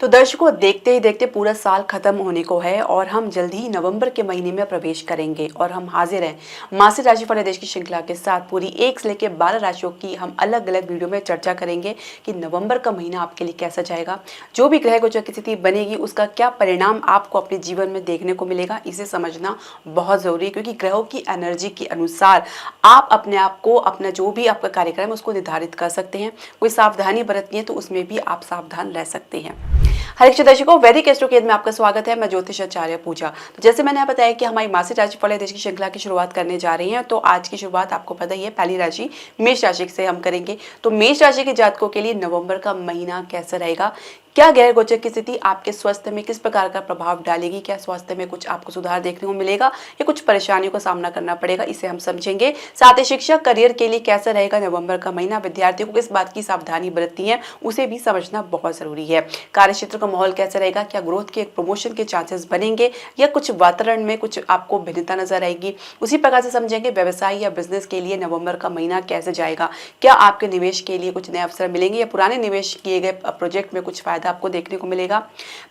तो दर्शकों, देखते ही देखते पूरा साल खत्म होने को है और हम जल्दी ही नवंबर के महीने में प्रवेश करेंगे और हम हाजिर हैं मासिक राशिफल निर्देश की श्रृंखला के साथ। पूरी 1 से लेकर 12 राशियों की हम अलग अलग वीडियो में चर्चा करेंगे कि नवंबर का महीना आपके लिए कैसा जाएगा, जो भी ग्रह गोचर की स्थिति बनेगी उसका क्या परिणाम आपको अपने जीवन में देखने को मिलेगा। इसे समझना बहुत जरूरी है, क्योंकि ग्रहों की एनर्जी के अनुसार आप अपने आप को, अपना जो भी आपका कार्यक्रम है उसको निर्धारित कर सकते हैं। कोई सावधानी बरतनी है तो उसमें भी आप सावधान रह सकते हैं। हरे दर्शकों, वैदिक एस्ट्रोकेद में आपका स्वागत है। मैं ज्योतिष आचार्य पूजा। तो जैसे मैंने बताया कि हमारी मासिक राशिफल निर्देश की श्रृंखला की शुरुआत करने जा रही हैं, तो आज की शुरुआत आपको पता ही है, पहली राशि मेष राशि से हम करेंगे। तो मेष राशि के जातकों के लिए नवंबर का महीना कैसा रहेगा, क्या ग्रह गोचर की स्थिति आपके स्वास्थ्य में किस प्रकार का प्रभाव डालेगी, क्या स्वास्थ्य में कुछ आपको सुधार देखने को मिलेगा या कुछ परेशानियों का सामना करना पड़ेगा, इसे हम समझेंगे। साथ ही शिक्षा करियर के लिए कैसा रहेगा नवंबर का महीना, विद्यार्थियों को किस बात की सावधानी बरतनी है उसे भी समझना बहुत जरूरी है। कार्य क्षेत्र का माहौल कैसा रहेगा, क्या ग्रोथ के प्रमोशन के चांसेस बनेंगे या कुछ वातावरण में कुछ आपको भिन्नता नजर आएगी, उसी प्रकार से समझेंगे। व्यवसाय या बिजनेस के लिए नवंबर का महीना कैसे जाएगा, क्या आपके निवेश के लिए कुछ नए अवसर मिलेंगे या पुराने निवेश किए गए प्रोजेक्ट में कुछ फायदा आपको देखने को मिलेगा।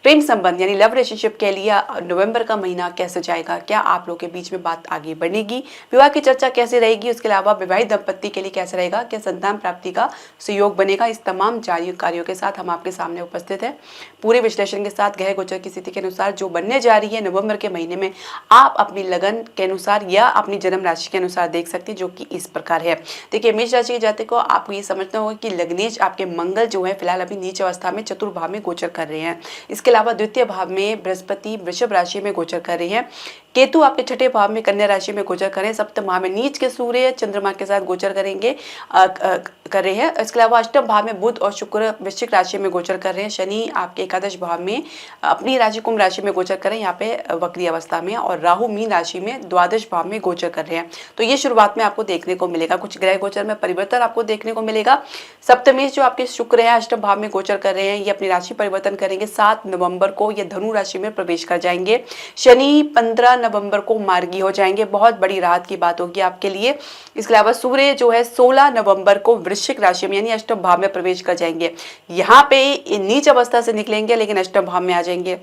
प्रेम संबंध यानी लव रिलेशनशिप के लिए नवंबर का महीना कैसे जाएगा, क्या आप लोगों के बीच में बात आगे बढ़ेगी, विवाह की चर्चा कैसे रहेगी, उसके अलावा विवाहित दंपत्ति के लिए कैसे रहेगा, क्या संतान प्राप्ति का सहयोग बनेगा। इस तमाम जानकारियों के साथ हम आपके सामने उपस्थित है, पूरे विश्लेषण के साथ। ग्रह गोचर की स्थिति के अनुसार जो बनने जा रही है नवंबर के महीने में, आप अपनी लगन के अनुसार या अपनी जन्म राशि के अनुसार देख सकते हैं, जो कि इस प्रकार है। देखिए, मेष राशि के जातक को आपको ये समझना होगा कि लग्नेश आपके मंगल जो है फिलहाल अभी नीच अवस्था में चतुर्थ भाव में गोचर कर रहे हैं। इसके अलावा द्वितीय भाव में बृहस्पति वृषभ राशि में गोचर कर रहे हैं। केतु आपके छठे भाव में कन्या राशि में गोचर करें। सप्तम भाव में नीच के सूर्य चंद्रमा के साथ गोचर करेंगे कर रहे हैं। इसके अलावा अष्टम भाव में बुध और शुक्र वृश्चिक राशि में गोचर कर रहे हैं। शनि आपके एकादश भाव में अपनी राशि कुंभ राशि में गोचर करें, यहाँ पे वक्री अवस्था में, और राहु मीन राशि में द्वादश भाव में गोचर कर रहे हैं। तो ये शुरुआत में आपको देखने को मिलेगा, कुछ ग्रह गोचर में परिवर्तन आपको देखने को मिलेगा। सप्तमेश जो आपके शुक्र है अष्टम भाव में गोचर कर रहे हैं, ये अपनी राशि परिवर्तन करेंगे। 7 नवंबर को ये धनु राशि में प्रवेश कर जाएंगे। शनि 15 नवंबर को मार्गी हो जाएंगे, बहुत बड़ी राहत की बात होगी आपके लिए। इसके अलावा सूर्य जो है 16 नवंबर को वृश्चिक राशि में यानी अष्टम भाव में प्रवेश कर जाएंगे। यहाँ पे नीच अवस्था से निकलेंगे लेकिन अष्टम भाव में आ जाएंगे,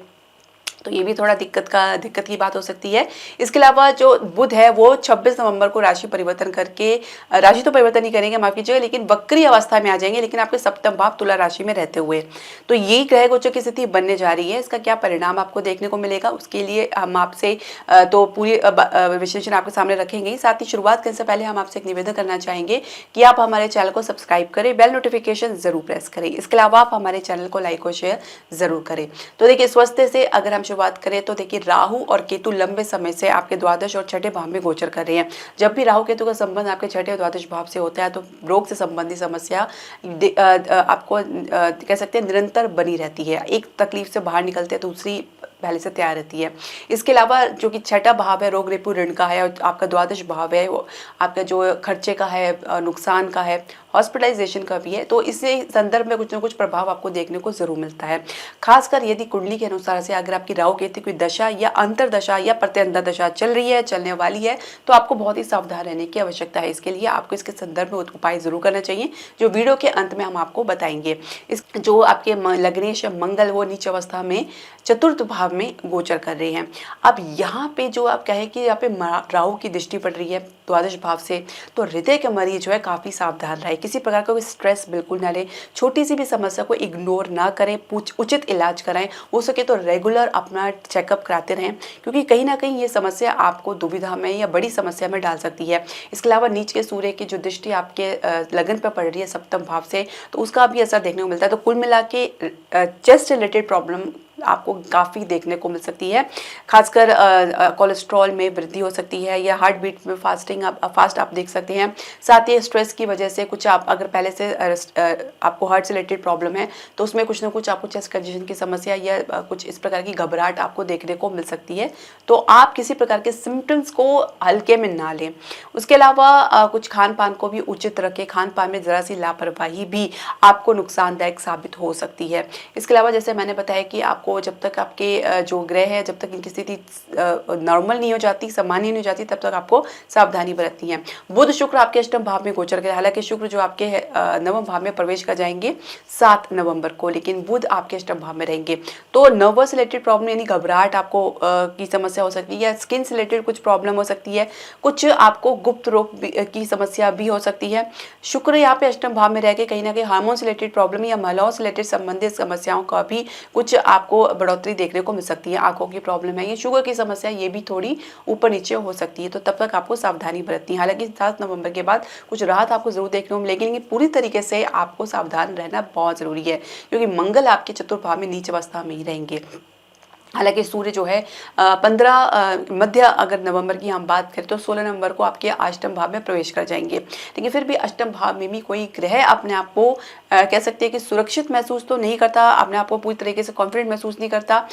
तो ये भी थोड़ा दिक्कत की बात हो सकती है। इसके अलावा जो बुध है वो 26 नवंबर को राशि परिवर्तन करके, राशि तो परिवर्तन नहीं करेंगे माफ कीजिएगा, लेकिन वक्री अवस्था में आ जाएंगे, लेकिन आपके सप्तम भाव तुला राशि में रहते हुए। तो ये ग्रह गोचर की स्थिति बनने जा रही है, इसका क्या परिणाम आपको देखने को मिलेगा उसके लिए हम आपसे तो पूरी विश्लेषण आपके सामने रखेंगे। साथ ही शुरुआत करने से पहले हम आपसे एक निवेदन करना चाहेंगे कि आप हमारे चैनल को सब्सक्राइब करें, बेल नोटिफिकेशन जरूर प्रेस करें। इसके अलावा आप हमारे चैनल को लाइक और शेयर जरूर करें। तो देखिए, स्वास्थ्य से अगर हम शुरुआत करें तो देखिए, राहु और केतु लंबे समय से आपके द्वादश और छठे भाव में गोचर कर रहे हैं। जब भी राहु केतु का संबंध आपके छठे और द्वादश भाव से होता है तो रोग से संबंधित समस्या आपको कह सकते हैं निरंतर बनी रहती है। एक तकलीफ से बाहर निकलते हैं दूसरी पहले से तैयार रहती है। इसके अलावा जो कि छठा भाव है रोग रिपु ऋण का है, और आपका द्वादश भाव है वो आपका जो खर्चे का है, नुकसान का है, हॉस्पिटलाइजेशन का भी है। तो इससे संदर्भ में कुछ ना कुछ प्रभाव आपको देखने को जरूर मिलता है। खासकर यदि कुंडली के अनुसार से अगर आपकी राहु केतु की दशा या अंतरदशा या प्रत्यंतर दशा चल रही है, चलने वाली है, तो आपको बहुत ही सावधान रहने की आवश्यकता है। इसके लिए आपको इसके संदर्भ में उपाय जरूर करना चाहिए, जो वीडियो के अंत में हम आपको बताएंगे। इस जो आपके लग्नेश मंगल वो नीच अवस्था में चतुर्थ भाव में गोचर कर रहे हैं। अब यहाँ पे जो आप कहें कि यहाँ पे राहु की दृष्टि पड़ रही है द्वादश भाव से, तो हृदय के मरीज जो है काफी सावधान रहे, किसी प्रकार का कोई स्ट्रेस बिल्कुल ना ले, छोटी सी भी समस्या को इग्नोर ना करें, उचित इलाज कराएं, हो सके तो रेगुलर अपना चेकअप कराते रहें, क्योंकि कहीं ना कहीं ये समस्या आपको दुविधा में या बड़ी समस्या में डाल सकती है। इसके अलावा नीच के सूर्य की जो दृष्टि आपके लगन पर पड़ रही है सप्तम भाव से, तो उसका भी असर देखने को मिलता है। तो कुल मिला के चेस्ट रिलेटेड प्रॉब्लम आपको काफ़ी देखने को मिल सकती है। खासकर कोलेस्ट्रॉल में वृद्धि हो सकती है या हार्ट बीट में फास्ट आप देख सकते हैं। साथ ही स्ट्रेस की वजह से कुछ आप अगर पहले से आपको हार्ट से रिलेटेड प्रॉब्लम है तो उसमें कुछ ना कुछ आपको चेस्ट कंजेशन की समस्या या कुछ इस प्रकार की घबराहट आपको देखने को मिल सकती है। तो आप किसी प्रकार के सिम्टम्स को हल्के में ना लें। उसके अलावा कुछ खान पान को भी उचित रखें, खान पान में ज़रा सी लापरवाही भी आपको नुकसानदायक साबित हो सकती है। इसके अलावा जैसे मैंने बताया कि आपको आपको जब तक आपके जो ग्रह है जब तक इनकी स्थिति नॉर्मल नहीं हो जाती, सामान्य नहीं हो जाती, तब तक आपको सावधानी बरतनी है। बुध शुक्र आपके अष्टम भाव में गोचर करें, हालांकि शुक्र जो आपके नवम भाव में प्रवेश कर जाएंगे 7 नवंबर को, लेकिन बुध आपके अष्टम भाव में रहेंगे। तो नर्वस रिलेटेड प्रॉब्लम यानी घबराहट आपको की समस्या हो सकती है, या स्किन से रिलेटेड कुछ प्रॉब्लम हो सकती है, कुछ आपको गुप्त रोग की समस्या भी हो सकती है। शुक्र यहाँ पे अष्टम भाव में रह के कहीं ना कहीं हार्मोन से रिलेटेड प्रॉब्लम या महिलाओं से रिलेटेड संबंधित समस्याओं का भी कुछ आपको बढ़ोतरी देखने को मिल सकती है। आंखों की प्रॉब्लम है, ये शुगर की समस्या, ये भी थोड़ी ऊपर नीचे हो सकती है, तो तब तक आपको सावधानी बरतनी है। हालांकि 7 नवंबर के बाद कुछ राहत आपको जरूर देखने को मिलेगी, लेकिन पूरी तरीके से आपको सावधान रहना बहुत जरूरी है, क्योंकि मंगल आपके चतुर्थ भाव में नीच अवस्था में ही रहेंगे। हालांकि सूर्य जो है 15 मध्य अगर नवंबर की हम बात करें तो 16 नवंबर को आपके अष्टम भाव में प्रवेश कर जाएंगे, लेकिन फिर भी अष्टम भाव में भी कोई ग्रह अपने आप को कह सकते हैं कि सुरक्षित महसूस तो नहीं करता, अपने आप को पूरी तरीके से कॉन्फिडेंट महसूस नहीं करता।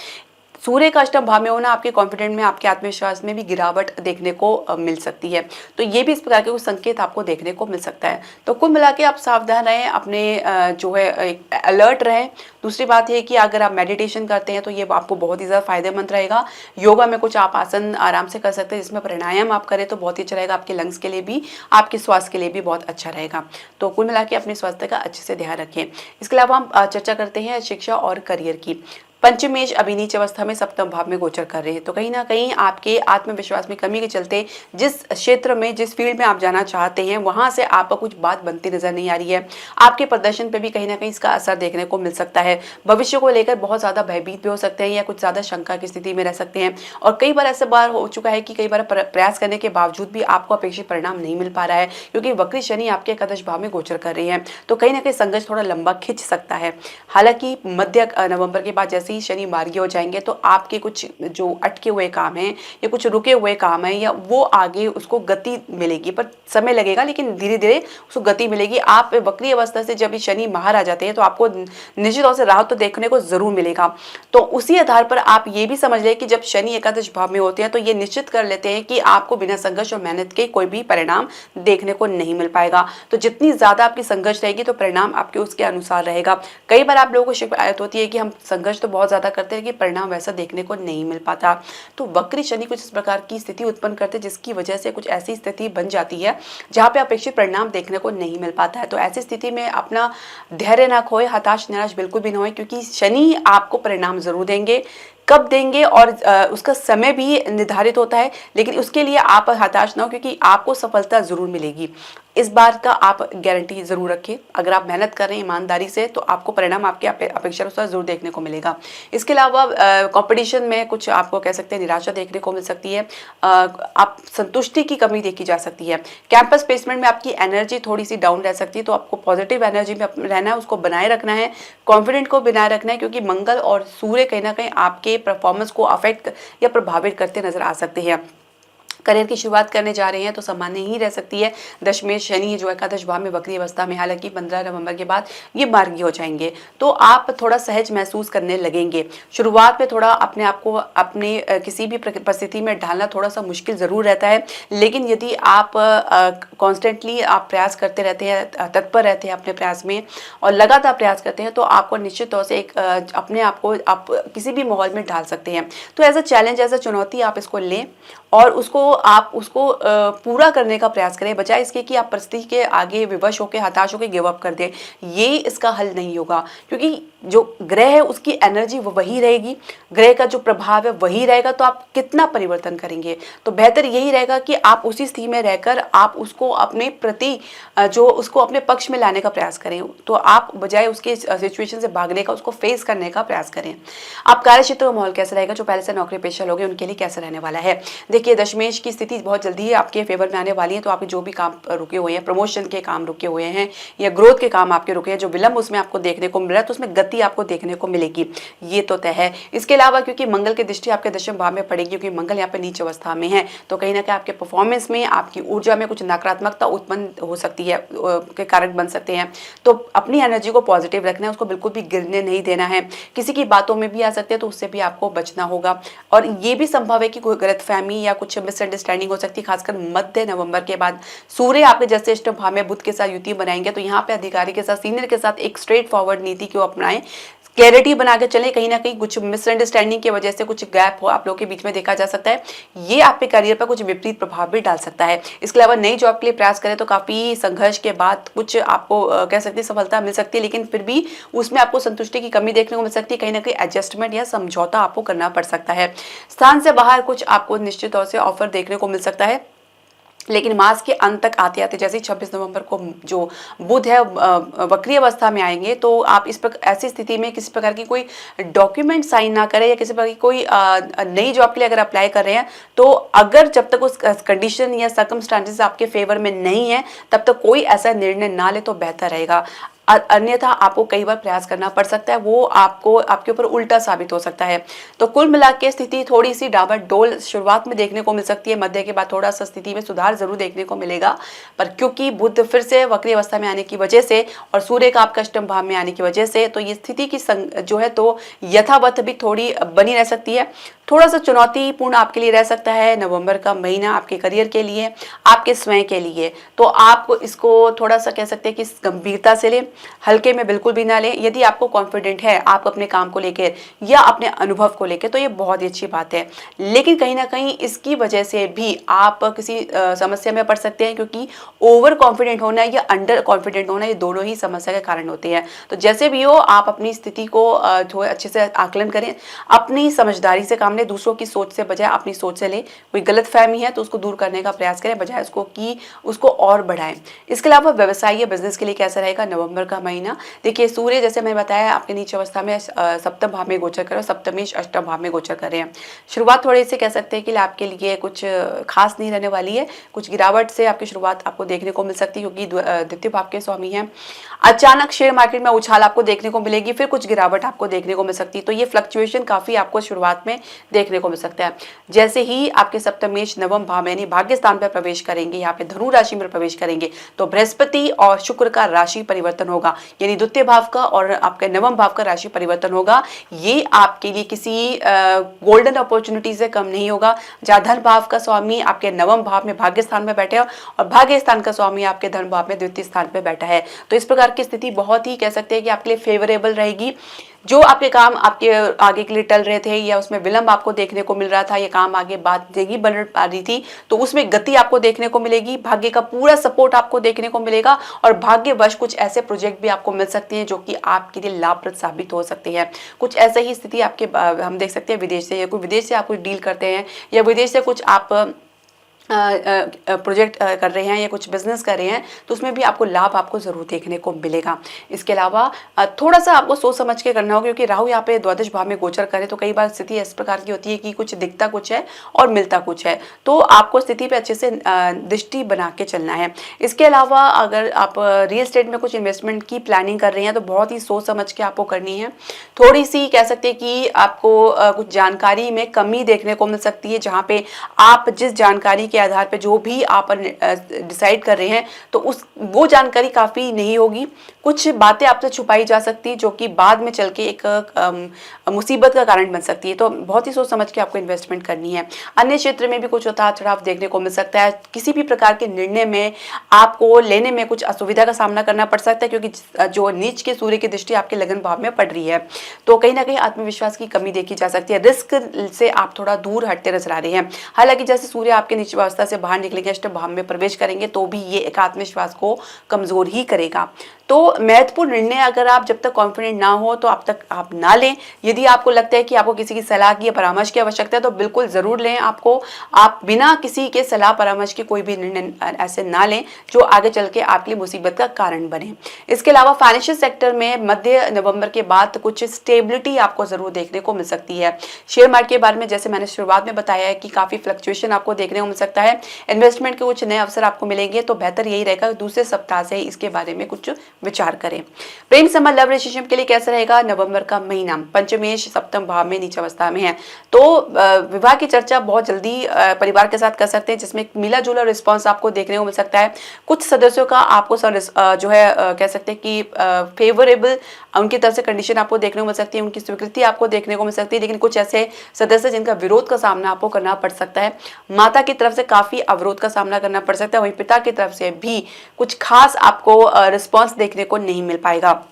सूर्य का अष्टम भाव में होना आपके कॉन्फिडेंट में, आपके आत्मविश्वास में भी गिरावट देखने को मिल सकती है। तो ये भी इस प्रकार के कुछ संकेत आपको देखने को मिल सकता है। तो कुल मिला के आप सावधान रहें, अपने जो है अलर्ट रहें। दूसरी बात यह कि अगर आप मेडिटेशन करते हैं तो ये आपको बहुत ही ज़्यादा फायदेमंद रहेगा। योगा में कुछ आप आसन आराम से कर सकते हैं, जिसमें प्राणायाम आप करें तो बहुत ही अच्छा रहेगा, आपके लंग्स के लिए भी, आपके स्वास्थ्य के लिए भी बहुत अच्छा रहेगा। तो कुल मिला के अपने स्वास्थ्य का अच्छे से ध्यान रखें। इसके अलावा हम चर्चा करते हैं शिक्षा और करियर की। पंचमेश अभी नीच अवस्था में सप्तम भाव में गोचर कर रहे हैं, तो कहीं ना कहीं आपके आत्मविश्वास में कमी के चलते जिस क्षेत्र में, जिस फील्ड में आप जाना चाहते हैं, वहां से आपको कुछ बात बनती नजर नहीं आ रही है। आपके प्रदर्शन पे भी कहीं ना कहीं इसका असर देखने को मिल सकता है। भविष्य को लेकर बहुत ज्यादा भयभीत भी हो सकते हैं, या कुछ ज्यादा शंका की स्थिति में रह सकते हैं। और कई बार ऐसा बार हो चुका है कि कई बार प्रयास करने के बावजूद भी आपको अपेक्षित परिणाम नहीं मिल पा रहा है, क्योंकि वक्री शनि आपके एकादश भाव में गोचर कर रही है, तो कहीं ना कहीं संघर्ष थोड़ा लंबा खिंच सकता है। हालांकि मध्य नवंबर के बाद जैसे ही शनि मार्गी हो जाएंगे तो आपके कुछ जो अटके हुए काम हैं या कुछ रुके हुए काम हैं, या वो आगे उसको गति मिलेगी, पर समय लगेगा, लेकिन धीरे धीरे उसको गति मिलेगी। आप वक्री अवस्था से जब शनि बाहर आ जाते हैं तो आपको निश्चित तौर से राहत तो देखने को जरूर मिलेगा। तो उसी आधार पर आप ये भी समझ लें कि जब शनि एकादश भाव में होते हैं तो ये निश्चित कर लेते हैं कि आपको बिना संघर्ष और मेहनत के कोई भी परिणाम देखने को नहीं मिल पाएगा। तो जितनी ज्यादा आपकी संघर्ष रहेगी तो परिणाम आपके उसके अनुसार रहेगा। कई बार आप लोगों को शिकायत होती है कि हम संघर्ष तो बहुत ज्यादा करते हैं कि परिणाम वैसा देखने को नहीं मिल पाता। तो वक्री शनि कुछ इस प्रकार की स्थिति उत्पन्न करते हैं, जिसकी वजह से कुछ ऐसी स्थिति बन जाती है जहां पे अपेक्षित परिणाम देखने को नहीं मिल पाता है। तो ऐसी स्थिति में अपना धैर्य ना खोए, हताश निराश बिल्कुल भी ना होए, क्योंकि शनि आपको परिणाम जरूर देंगे। कब देंगे और उसका समय भी निर्धारित होता है, लेकिन उसके लिए आप हताश ना हो, क्योंकि आपको सफलता जरूर मिलेगी। इस बार का आप गारंटी जरूर रखें। अगर आप मेहनत कर रहे हैं ईमानदारी से तो आपको परिणाम आपके अपेक्षा अनुसार जरूर देखने को मिलेगा। इसके अलावा कंपटीशन में कुछ आपको कह सकते हैं निराशा देखने को मिल सकती है। आप संतुष्टि की कमी देखी जा सकती है। कैंपस प्लेसमेंट में आपकी एनर्जी थोड़ी सी डाउन रह सकती है, तो आपको पॉजिटिव एनर्जी में रहना है, उसको बनाए रखना है, कॉन्फिडेंट को बनाए रखना है, क्योंकि मंगल और सूर्य कहीं ना कहीं आपके परफॉर्मेंस को अफेक्ट या प्रभावित करते नजर आ सकते हैं। करियर की शुरुआत करने जा रहे हैं तो सामान्य ही रह सकती है। दशमेश शनि जो एकादश भाव में वक्री अवस्था में, हालांकि 15 नवंबर के बाद ये मार्गी हो जाएंगे, तो आप थोड़ा सहज महसूस करने लगेंगे। शुरुआत में थोड़ा अपने आप को अपने किसी भी परिस्थिति में ढालना थोड़ा सा मुश्किल जरूर रहता है, लेकिन यदि आप कॉन्स्टेंटली आप प्रयास करते रहते हैं, तत्पर रहते हैं अपने प्रयास में और लगातार प्रयास करते हैं, तो आपको निश्चित तौर से एक अपने आप को आप किसी भी माहौल में ढाल सकते हैं। तो as a challenge, as a चुनौती आप इसको लें और आप उसको पूरा करने का प्रयास करें, बजाय इसके कि आप परिस्थिति के आगे विवश होकर हताश होकर गिव अप कर दें। ये इसका हल नहीं होगा, क्योंकि जो ग्रह है उसकी एनर्जी वो वही रहेगी, ग्रह का जो प्रभाव है वही रहेगा, तो आप कितना परिवर्तन करेंगे। तो बेहतर यही रहेगा कि आप उसी स्थिति में रहकर आप उसको अपने प्रति जो उसको अपने पक्ष में लाने का प्रयास करें। तो आप बजाय उसके सिचुएशन से भागने का, उसको फेस करने का प्रयास करें। आप कार्य क्षेत्र का माहौल कैसा रहेगा, जो पहले से नौकरी पेशा लोग हैं उनके लिए कैसा रहने वाला है। देखिए, दशमेश की स्थिति बहुत जल्दी ही आपके फेवर में आने वाली है, तो आपके जो भी काम रुके हुए हैं, प्रमोशन के काम रुके हुए हैं या ग्रोथ के काम आपके रुके हैं, जो विलंब उसमें आपको देखने को मिल रहा है, तो उसमें गति आपको देखने को मिलेगी, ये तो तय है। इसके अलावा क्योंकि मंगल की दृष्टि आपके दशम भाव में पड़ेगी, क्योंकि मंगल यहाँ पे नीच अवस्था में है, तो कहीं ना कहीं आपके परफॉर्मेंस में, आपकी ऊर्जा में कुछ नकारात्मकता उत्पन्न हो सकती है, के कारण बन सकते हैं। तो अपनी एनर्जी को पॉजिटिव रखना है, उसको बिल्कुल भी गिरने नहीं देना है। किसी की बातों में भी आ सकते हैं, तो उससे भी आपको बचना होगा। और ये भी संभव है कि कोई गलतफहमी या कुछ मिसअंडरस्टैंडिंग हो सकती है, खासकर मध्य नवंबर के बाद। सूर्य आपके जैसे अष्टम भाव में बुध के साथ युति बनाएंगे, तो यहाँ पे अधिकारी के साथ, सीनियर के साथ एक स्ट्रेट फॉरवर्ड नीति को अपनाएं। क्लैरिटी बना के चलें। कहीं ना कहीं कुछ मिसअंडरस्टैंडिंग की वजह से कुछ गैप हो आप लोगों के बीच में देखा जा सकता है, ये आपके करियर पर कुछ विपरीत प्रभाव भी डाल सकता है। इसके अलावा नई जॉब के लिए प्रयास करें तो काफ़ी संघर्ष के बाद कुछ आपको कह सकते हैं सफलता मिल सकती है, लेकिन फिर भी उसमें आपको संतुष्टि की कमी देखने को मिल सकती है। कहीं ना कहीं एडजस्टमेंट या समझौता आपको करना पड़ सकता है। स्थान से बाहर कुछ आपको निश्चित तौर से ऑफर देखने को मिल सकता है, लेकिन मास के अंत तक आते आते जैसे ही 26 नवंबर को जो बुध है वक्री अवस्था में आएंगे, तो आप इस प्रकार ऐसी स्थिति में किसी प्रकार की कोई डॉक्यूमेंट साइन ना करें, या किसी प्रकार की कोई नई जॉब के लिए अगर अप्लाई कर रहे हैं तो अगर जब तक उस कंडीशन या सर्कमस्टांसेस आपके फेवर में नहीं है तब तक कोई ऐसा निर्णय ना ले तो बेहतर रहेगा। अन्यथा आपको कई बार प्रयास करना पड़ सकता है, वो आपको आपके ऊपर उल्टा साबित हो सकता है। तो कुल मिला के स्थिति थोड़ी सी डावाडोल शुरुआत में देखने को मिल सकती है, मध्य के बाद थोड़ा सा स्थिति में सुधार जरूर देखने को मिलेगा, पर क्योंकि बुध फिर से वक्री अवस्था में आने की वजह से और सूर्य का आपका अष्टम भाव में आने की वजह से तो ये स्थिति की जो है तो यथावत भी थोड़ी बनी रह सकती है। थोड़ा सा चुनौतीपूर्ण आपके लिए रह सकता है नवंबर का महीना आपके करियर के लिए, आपके स्वयं के लिए। तो आप इसको थोड़ा सा कह सकते हैं कि गंभीरता से लें, हल्के में बिल्कुल भी ना लें। यदि आपको कॉन्फिडेंट है आप अपने काम को लेकर या अपने अनुभव को लेकर तो ये बहुत ही अच्छी बात है, लेकिन कहीं ना कहीं इसकी वजह से भी आप किसी समस्या में पड़ सकते हैं, क्योंकि ओवर कॉन्फिडेंट होना या अंडर कॉन्फिडेंट होना ये दोनों ही समस्या के कारण होते हैं। तो जैसे भी हो आप अपनी स्थिति को थोड़ा अच्छे से आकलन करें, अपनी समझदारी से काम लें, दूसरों की सोच से बजाय अपनी सोच से लें। कोई गलत फहमी है तो उसको दूर करने का प्रयास करें बजाय उसको कि उसको और बढ़ाएं। इसके अलावा व्यवसाय या बिजनेस के लिए कैसा रहेगा नवंबर का महीना? देखिए सूर्य जैसे मैंने बताया आपके नीचे अवस्था में सप्तम भाव में गोचर कर रहे हैं, सप्तमेश अष्टम भाव में गोचर कर रहे हैं। शुरुआत थोड़े से कह सकते हैं कि आपके लिए कुछ खास नहीं रहने वाली है, कुछ गिरावट से आपकी शुरुआत आपको देखने को मिल सकती है, क्योंकि द्वितीय भाव के स्वामी हैं। अचानक शेयर मार्केट में उछाल आपको देखने को मिलेगी, फिर कुछ गिरावट आपको देखने को मिल सकती है। तो ये फ्लक्चुएशन काफी आपको शुरुआत में देखने को मिल सकता है। जैसे ही आपके सप्तमेश नवम भाव यानी भाग्य स्थान पर प्रवेश करेंगे, यहाँ पे धनु राशि में प्रवेश करेंगे, तो बृहस्पति और शुक्र का राशि परिवर्तन होगा, यानी द्वितीय भाव का और आपके नवम भाव का राशि परिवर्तन होगा। ये आपके लिए किसी गोल्डन अपॉर्चुनिटी से कम नहीं होगा, जहाँ धन भाव का स्वामी आपके नवम भाव में भाग्य स्थान में बैठे और भाग्य स्थान का स्वामी आपके धन भाव में द्वितीय स्थान पे बैठा है। तो इस प्रकार की स्थिति बहुत ही कह सकते हैं कि आपके लिए फेवरेबल रहेगी। जो आपके काम आपके आगे के लिए टल रहे थे या उसमें विलंब आपको देखने को मिल रहा था, ये काम आगे बात नहीं बढ़ पा रही थी, तो उसमें गति आपको देखने को मिलेगी, भाग्य का पूरा सपोर्ट आपको देखने को मिलेगा और भाग्यवश कुछ ऐसे प्रोजेक्ट भी आपको मिल सकते हैं जो कि आपके लिए लाभप्रद साबित हो सकते हैं। कुछ ऐसे ही स्थिति आपके हम देख सकते हैं विदेश से, या कोई विदेश से आप कुछ डील करते हैं या विदेश से कुछ आप प्रोजेक्ट कर रहे हैं या कुछ बिजनेस कर रहे हैं, तो उसमें भी आपको लाभ आपको जरूर देखने को मिलेगा। इसके अलावा थोड़ा सा आपको सोच समझ के करना होगा, क्योंकि राहु यहाँ पे द्वादश भाव में गोचर करे तो कई बार स्थिति इस प्रकार की होती है कि कुछ दिखता कुछ है और मिलता कुछ है, तो आपको स्थिति पे अच्छे से दृष्टि बना के चलना है। इसके अलावा अगर आप रियल एस्टेट में कुछ इन्वेस्टमेंट की प्लानिंग कर रहे हैं तो बहुत ही सोच समझ के आपको करनी है। थोड़ी सी कह सकते हैं कि आपको कुछ जानकारी में कमी देखने को मिल सकती है, जहाँ पे आप जिस जानकारी के आधार पे जो भी आप डिसाइड कर रहे हैं तो वो जानकारी काफी नहीं होगी। कुछ बातें आपसे छुपाई जा सकती है जो कि बाद में चल के एक मुसीबत का कारण बन सकती है। तो बहुत ही सोच समझ के आपको इन्वेस्टमेंट करनी है। अन्य क्षेत्र में भी कुछ उतार चढ़ाव देखने को मिल सकता है। किसी भी प्रकार के निर्णय में आपको लेने में कुछ असुविधा का सामना करना पड़ सकता है, क्योंकि जो नीच के सूर्य की दृष्टि आपके लगन भाव में पड़ रही है, तो कहीं ना कहीं आत्मविश्वास की कमी देखी जा सकती है। रिस्क से आप थोड़ा दूर हटते नजर आ रहे हैं। हालांकि जैसे सूर्य आपके नीच अवस्था से बाहर निकलेंगे, अष्टम भाव में प्रवेश करेंगे, तो भी ये एक आत्मविश्वास को कमजोर ही करेगा। तो महत्वपूर्ण निर्णय अगर आप जब तक कॉन्फिडेंट ना हो तो आप ना लें। यदि आपको लगता है कि आपको किसी की सलाह की या परामर्श की आवश्यकता है तो बिल्कुल जरूर लें। आप बिना किसी के सलाह परामर्श के कोई भी निर्णय ऐसे ना लें जो आगे चल के आपके लिए मुसीबत का कारण बने। इसके अलावा फाइनेंशियल सेक्टर में मध्य नवंबर के बाद कुछ स्टेबिलिटी आपको जरूर देखने को मिल सकती है। शेयर मार्केट के बारे में जैसे मैंने शुरुआत में बताया है कि काफी फ्लक्चुएशन आपको देखने को मिल सकता है। इन्वेस्टमेंट के कुछ नए अवसर आपको मिलेंगे, तो बेहतर यही रहेगा दूसरे सप्ताह से इसके बारे में कुछ विचार करें। प्रेम संबंध लव रिलेशनशिप के लिए कैसा रहेगा नवंबर का महीना? पंचमेश सप्तम भाव में नीच अवस्था में है, तो विवाह की चर्चा बहुत जल्दी परिवार के साथ कर सकते हैं, जिसमें मिला जुला रिस्पॉन्स आपको देखने को मिल सकता है। कुछ सदस्यों का आपको जो है कह सकते हैं कि फेवरेबल उनकी तरफ से कंडीशन आपको देखने को मिल सकती है, उनकी स्वीकृति आपको देखने को मिल सकती है। लेकिन कुछ ऐसे सदस्य जिनका विरोध का सामना आपको करना पड़ सकता है। माता की तरफ से काफी अवरोध का सामना करना पड़ सकता है, वहीं पिता की तरफ से भी कुछ खास आपको रिस्पॉन्स देखने को नहीं मिल पाएगा।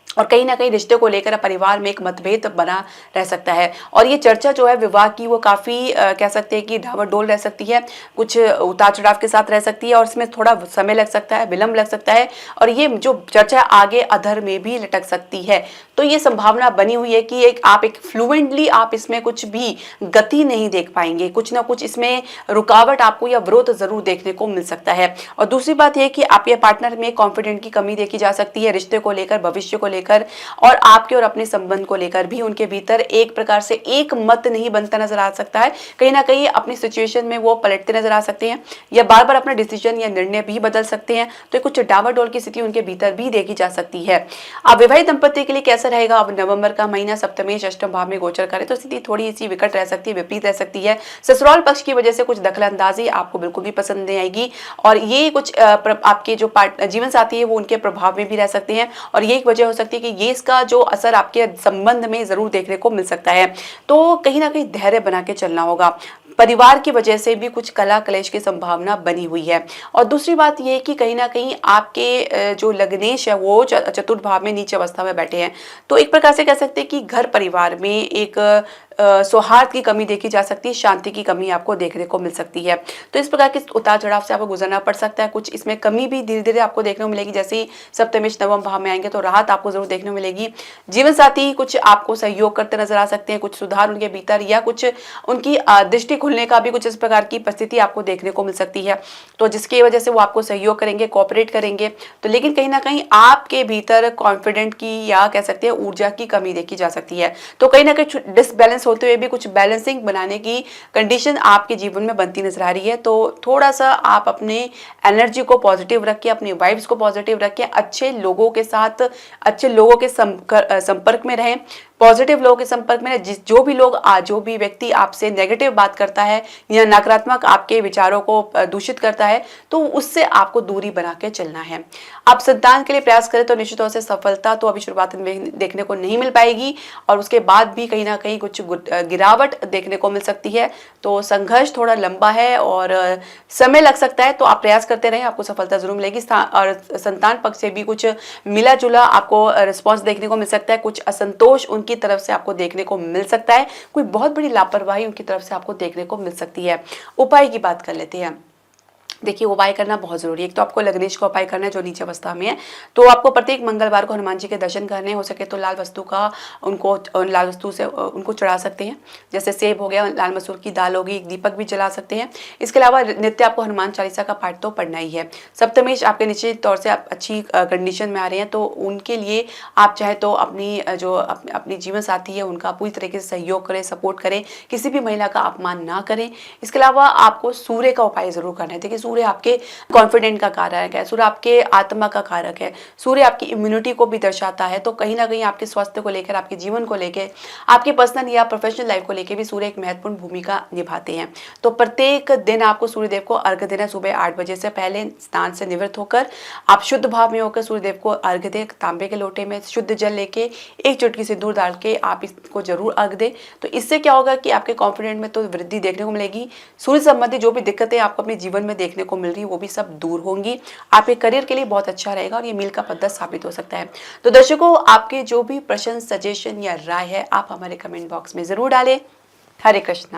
और कहीं ना कहीं रिश्ते को लेकर परिवार में एक मतभेद बना रह सकता है। और ये चर्चा जो है विवाह की वो काफ़ी कह सकते हैं कि डावाडोल रह सकती है, कुछ उतार चढ़ाव के साथ रह सकती है और इसमें थोड़ा समय लग सकता है, विलंब लग सकता है और ये जो चर्चा आगे अधर में भी लटक सकती है। तो ये संभावना बनी हुई है कि एक फ्लुएंटली आप इसमें कुछ भी गति नहीं देख पाएंगे, कुछ ना कुछ इसमें रुकावट आपको या विरोध जरूर देखने को मिल सकता है। और दूसरी बात यह कि आपके पार्टनर में कॉन्फिडेंट की कमी देखी जा सकती है, रिश्ते को लेकर, भविष्य को लेकर और आपके और अपने संबंध को लेकर भी उनके भीतर एक प्रकार से एक मत नहीं बनता नजर आ सकता है। कहीं ना कहीं अपनी सिचुएशन में वो पलटते नजर आ सकते हैं या बार बार अपना डिसीजन या निर्णय भी बदल सकते हैं। तो कुछ डावाडोल की स्थिति उनके भीतर भी देखी जा सकती है। अब विवाहित दंपति के लिए कैसा रहेगा? अब नवंबर का महीना सप्तमेश अष्टम भाव में गोचर करे तो स्थिति थोड़ी सी विकट रह सकती है, विपरीत रह सकती है। ससुराल पक्ष की वजह से कुछ दखलंदाजी आपको बिल्कुल भी पसंद नहीं आएगी और ये कुछ आपके जो जीवन साथी है वो उनके प्रभाव में भी रह सकते हैं और ये एक वजह हो सकती है कि ये इसका जो असर आपके संबंध में जरूर देखने को मिल सकता है। तो कहीं ना कहीं धैर्य बना के चलना होगा। परिवार की वजह से भी कुछ कला कलेश की संभावना बनी हुई है। और दूसरी बात यह है कि कहीं ना कहीं आपके जो लग्नेश है वो चतुर्थ भाव में नीचे अवस्था में बैठे हैं। तो एक प्रकार से कह सकते हैं कि घर परिवार में एक सौहार्द की कमी देखी जा सकती है, शांति की कमी आपको देखने को मिल सकती है। तो इस प्रकार के उतार चढ़ाव से आपको गुजरना पड़ सकता है। कुछ इसमें कमी भी धीरे धीरे आपको देखने को मिलेगी। जैसे ही सप्तमेश नवम भाव में आएंगे तो राहत आपको जरूर देखने को मिलेगी। जीवन साथी कुछ आपको सहयोग करते नजर आ सकते हैं, कुछ सुधार उनके भीतर या कुछ उनकी दृष्टि खुलने का भी कुछ इस प्रकार की परिस्थिति आपको देखने को मिल सकती है। तो जिसकी वजह से वो आपको सहयोग करेंगे, कोऑपरेट करेंगे। तो लेकिन कहीं ना कहीं आपके भीतर कॉन्फिडेंट की या कह सकते हैं ऊर्जा की कमी देखी जा सकती है। तो कहीं ना कहीं डिसबैलेंस होते हुए भी कुछ बैलेंसिंग बनाने की कंडीशन आपके जीवन में बनती नजर आ रही है। तो थोड़ा सा आप अपने एनर्जी को पॉजिटिव रखें, अपनी वाइब्स को पॉजिटिव रखें, अच्छे लोगों के साथ, अच्छे लोगों के संपर्क में रहें, पॉजिटिव लोगों के संपर्क में जो भी व्यक्ति आपसे नेगेटिव बात करता है या नकारात्मक आपके विचारों को दूषित करता है तो उससे आपको दूरी बना के चलना है। आप संतान के लिए प्रयास करें तो निश्चित तौर से सफलता तो अभी शुरुआत में देखने को नहीं मिल पाएगी और उसके बाद भी कहीं ना कहीं कुछ गिरावट देखने को मिल सकती है। तो संघर्ष थोड़ा लंबा है और समय लग सकता है। तो आप प्रयास करते रहें, आपको सफलता जरूर मिलेगी। और संतान पक्ष से भी कुछ मिला जुला आपको रिस्पॉन्स देखने को मिल सकता है। कुछ असंतोष उनकी तरफ से आपको देखने को मिल सकता है, कोई बहुत बड़ी लापरवाही उनकी तरफ से आपको देखने को मिल सकती है। उपाय की बात कर लेते हैं। देखिए उपाय करना बहुत जरूरी है। एक तो आपको लग्नेश का उपाय करना है जो नीचे अवस्था में है। तो आपको प्रत्येक मंगलवार को हनुमान जी के दर्शन करने, हो सके तो लाल वस्तु से उनको चढ़ा सकते हैं। जैसे सेब हो गया, लाल मसूर की दाल होगी, एक दीपक भी जला सकते हैं। इसके अलावा नित्य आपको हनुमान चालीसा का पाठ तो पढ़ना ही है। सप्तमेश आपके निश्चित तौर से आप अच्छी कंडीशन में आ रहे हैं तो उनके लिए आप चाहे तो अपनी जीवन साथी है उनका पूरी तरीके से सहयोग करें, सपोर्ट करें, किसी भी महिला का अपमान ना करें। इसके अलावा आपको सूर्य का उपाय जरूर करना है। देखिए सूर्य आपके कॉन्फिडेंट का कारक है, सूर्य आपके आत्मा का कारक है, सूर्य आपकी इम्यूनिटी को भी दर्शाता है। तो कहीं ना कहीं आपके स्वास्थ्य को लेकर, आपके जीवन को लेकर, आपके पर्सनल या प्रोफेशनल लाइफ को लेकर भी सूर्य एक महत्वपूर्ण भूमिका निभाते हैं। तो प्रत्येक दिन आपको सूर्यदेव को अर्घ्य देना। सुबह 8 बजे से पहले स्नान से निवृत्त होकर आप शुद्ध भाव में होकर सूर्यदेव को अर्घ्य दें। तांबे के लोटे में शुद्ध जल लेके एक चुटकी सिंदूर डाल के आप इसको जरूर अर्घ्य दें। तो इससे क्या होगा कि आपके कॉन्फिडेंट में तो वृद्धि देखने को मिलेगी। सूर्य संबंधी जो भी दिक्कतें आपको अपने जीवन में देखने को मिल रही है वो भी सब दूर होंगी। आपके करियर के लिए बहुत अच्छा रहेगा और ये मील का पत्थर साबित हो सकता है। तो दर्शकों, आपके जो भी प्रश्न, सजेशन या राय है आप हमारे कमेंट बॉक्स में जरूर डालें। हरे कृष्णा।